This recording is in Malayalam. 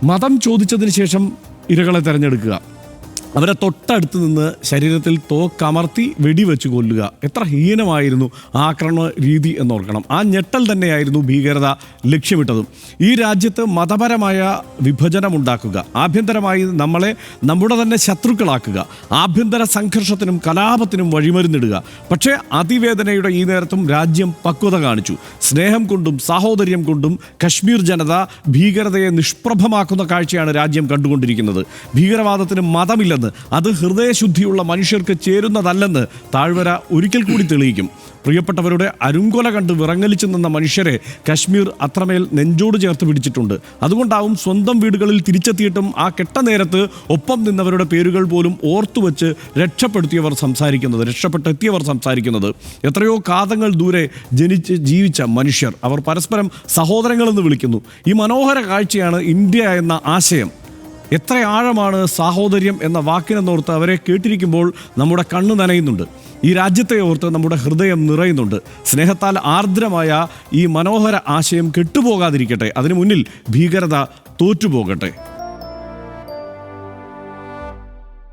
മതം ചോദിച്ചതിന് ശേഷം ഇരകളെ തിരഞ്ഞെടുക്കുക, അവരെ തൊട്ടടുത്ത് നിന്ന് ശരീരത്തിൽ തോക്കമർത്തി വെടിവെച്ച് കൊല്ലുക. എത്ര ഹീനമായിരുന്നു ആക്രമണ രീതി എന്നോർക്കണം. ആ ഞെട്ടൽ തന്നെയായിരുന്നു ഭീകരത ലക്ഷ്യമിട്ടതും. ഈ രാജ്യത്ത് മതപരമായ വിഭജനമുണ്ടാക്കുക, ആഭ്യന്തരമായി നമ്മളെ നമ്മുടെ തന്നെ ശത്രുക്കളാക്കുക, ആഭ്യന്തര സംഘർഷത്തിനും കലാപത്തിനും വഴിമരുന്നിടുക. പക്ഷേ അതിവേദനയുടെ ഈ നേരത്തും രാജ്യം പക്വത കാണിച്ചു. സ്നേഹം കൊണ്ടും സാഹോദര്യം കൊണ്ടും കശ്മീർ ജനത ഭീകരതയെ നിഷ്പ്രഭമാക്കുന്ന കാഴ്ചയാണ് രാജ്യം കണ്ടുകൊണ്ടിരിക്കുന്നത്. ഭീകരവാദത്തിന് മതമില്ല, അത് ഹൃദയശുദ്ധിയുള്ള മനുഷ്യർക്ക് ചേരുന്നതല്ലെന്ന് താഴ്വര ഒരിക്കൽ കൂടി തെളിയിക്കും. പ്രിയപ്പെട്ടവരുടെ അരുങ്കൊല കണ്ട് വിറങ്ങലിച്ചു നിന്ന മനുഷ്യരെ കശ്മീർ അത്രമേൽ നെഞ്ചോട് ചേർത്ത് പിടിച്ചിട്ടുണ്ട്. അതുകൊണ്ടാവും സ്വന്തം വീടുകളിൽ തിരിച്ചെത്തിയിട്ടും ആ കെട്ട നേരത്ത് ഒപ്പം നിന്നവരുടെ പേരുകൾ പോലും ഓർത്തുവെച്ച് രക്ഷപ്പെടുത്തിയവർ സംസാരിക്കുന്നത്. എത്രയോ കാതങ്ങൾ ദൂരെ ജനിച്ച് ജീവിച്ച മനുഷ്യർ, അവർ പരസ്പരം സഹോദരങ്ങളെന്ന് വിളിക്കുന്നു. ഈ മനോഹര കാഴ്ചയാണ് ഇന്ത്യ എന്ന ആശയം. എത്ര ആഴമാണ് സാഹോദര്യം എന്ന വാക്കിനെന്നോർത്ത് അവരെ കേട്ടിരിക്കുമ്പോൾ നമ്മുടെ കണ്ണ് നനയുന്നുണ്ട്. ഈ രാജ്യത്തെ ഓർത്ത് നമ്മുടെ ഹൃദയം നിറയുന്നുണ്ട്. സ്നേഹത്താൽ ആർദ്രമായ ഈ മനോഹര ആശയം കെട്ടുപോകാതിരിക്കട്ടെ. അതിനു മുന്നിൽ ഭീകരത തോറ്റുപോകട്ടെ.